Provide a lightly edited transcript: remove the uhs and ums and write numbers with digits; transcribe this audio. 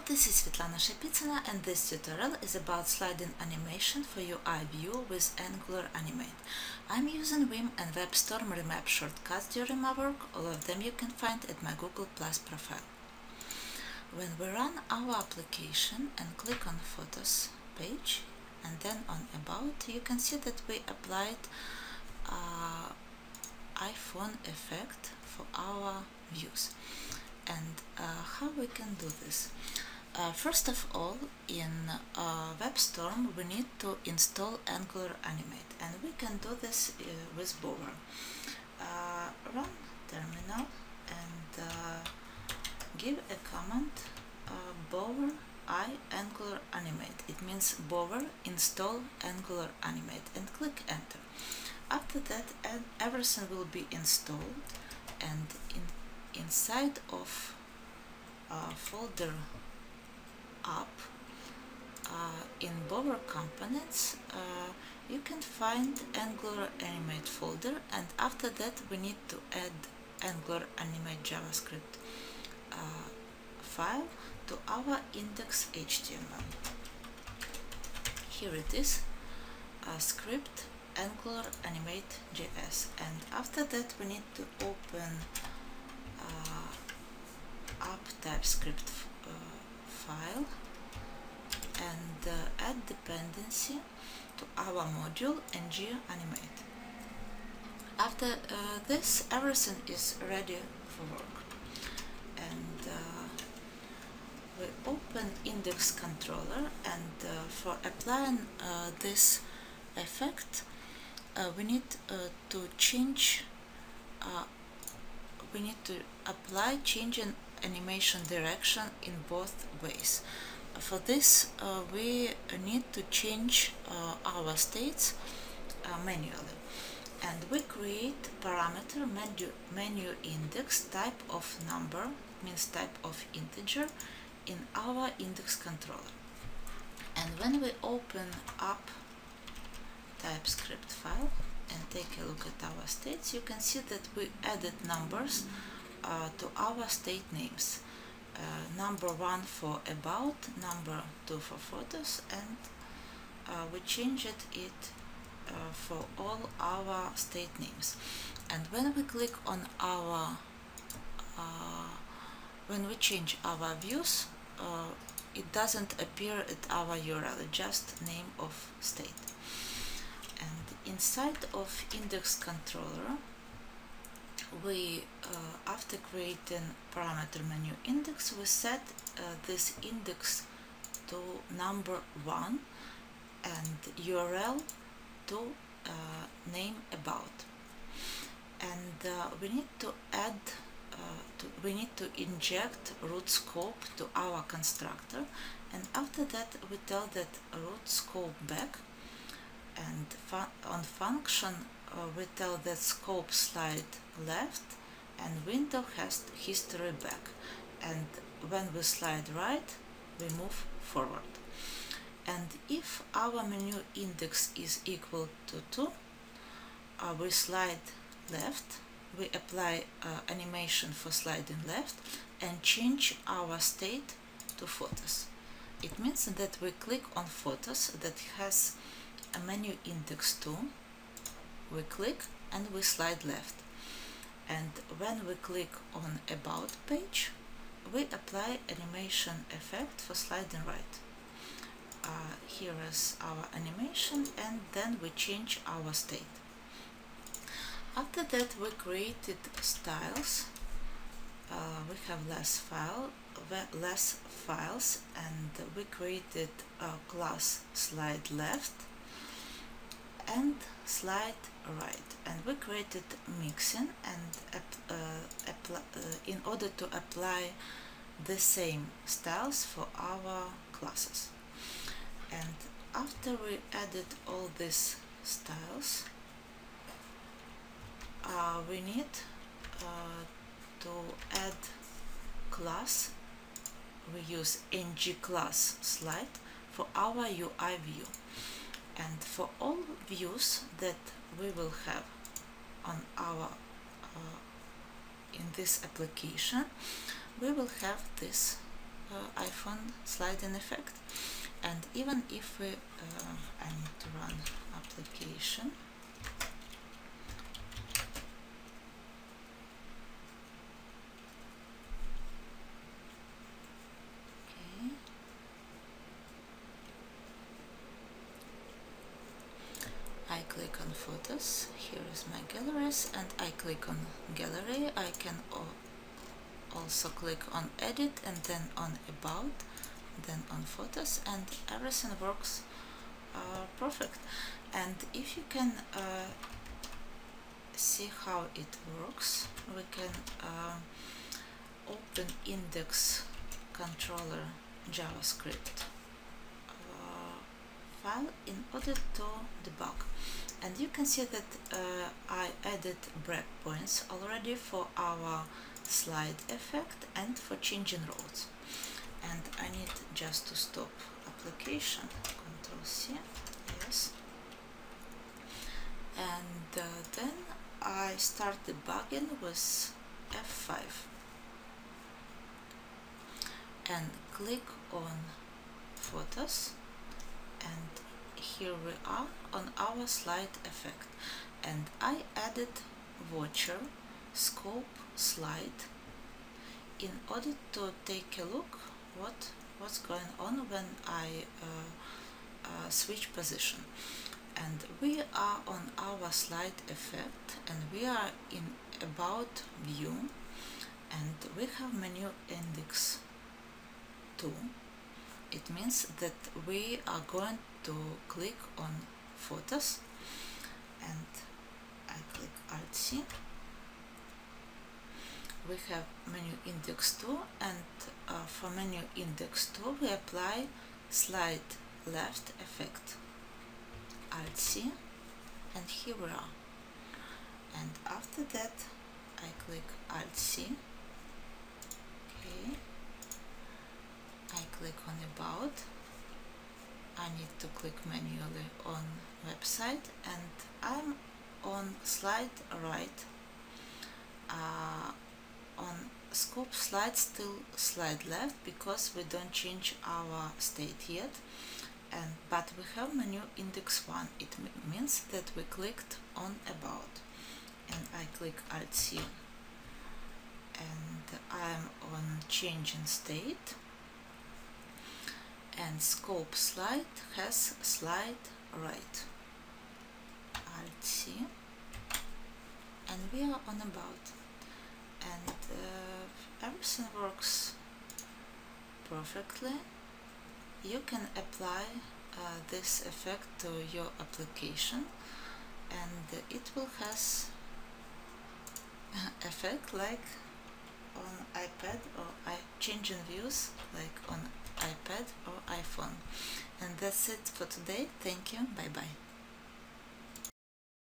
this is Svetlana Shapitsina, and this tutorial is about sliding animation for UI view with Angular Animate. I'm using Vim and WebStorm remap shortcuts during my work. All of them you can find at my Google Plus profile. When we run our application and click on Photos page and then on About, you can see that we applied iPhone effect for our views. And how we can do this? First of all, in WebStorm we need to install Angular Animate, and we can do this with Bower. Run terminal and give a command Bower Angular Animate. It means Bower install Angular Animate, and click enter. After that, everything will be installed, and inside of folder app in Bower components you can find Angular Animate folder, and after that we need to add Angular Animate JavaScript file to our index.html. Here it is, script Angular Animate JS, and after that we need to open app TypeScript file and add dependency to our module AngularJs. After this, everything is ready for work, and we open index controller, and for applying this effect we need to change we need to apply changing animation direction in both ways. For this we need to change our states manually, and we create parameter menu index type of number, means type of integer, in our index controller. And when we open up TypeScript file and take a look at our states, you can see that we added numbers to our state names. Number 1 for about, number 2 for photos, and we changed it for all our state names. And when we click on our when we change our views, it doesn't appear at our URL, just name of state. And inside of index controller, we after creating parameter menu index, we set this index to number 1 and URL to name about. And we need to add we need to inject root scope to our constructor, and after that we tell that root scope back, and on function we tell that scope slide left and window has history back, and when we slide right we move forward. And if our menu index is equal to 2, we slide left, we apply animation for sliding left and change our state to photos. It means that we click on photos that has a menu index 2, we click and we slide left, and when we click on about page we apply animation effect for sliding right. Here is our animation, and then we change our state. After that we created styles. We have less files, and we created a class slide left and slide right, and we created mixing, and in order to apply the same styles for our classes. And after we added all these styles, we need to add class. We use ng class slide for our UI view, and for all views that we will have on our in this application, we will have this iPhone sliding effect. And even if we I need to run application. Okay. I click on photos. Here is my galleries, and I click on gallery. I can also click on edit, and then on about, then on photos, and everything works perfect. And if you can see how it works, we can open index controller JavaScript file in order to debug. And you can see that I added breakpoints already for our slide effect and for changing roads. And I need just to stop application, Ctrl C, yes. And then I start debugging with F5 and click on photos, and here we are on our slide effect. And I added watcher scope slide in order to take a look what's going on when I switch position. And we are on our slide effect, and we are in about view, and we have menu index 2. It means that we are going to click on photos, and I click Alt-C. We have menu index 2, and for menu index 2 we apply slide left effect, Alt-C, and here we are. And after that I click Alt-C, okay, I click on about, I need to click manually on website, and I'm on slide right. On scope slide, still slide left, because we don't change our state yet, but we have menu index 1. It means that we clicked on about, and I click Alt-C, and I'm on changing state, and scope slide has slide right, Alt-C, and we are on about. And everything works perfectly. You can apply this effect to your application, and it will has effect like on iPad, or changing views like on iPad or iPhone. And that's it for today. Thank you. Bye bye.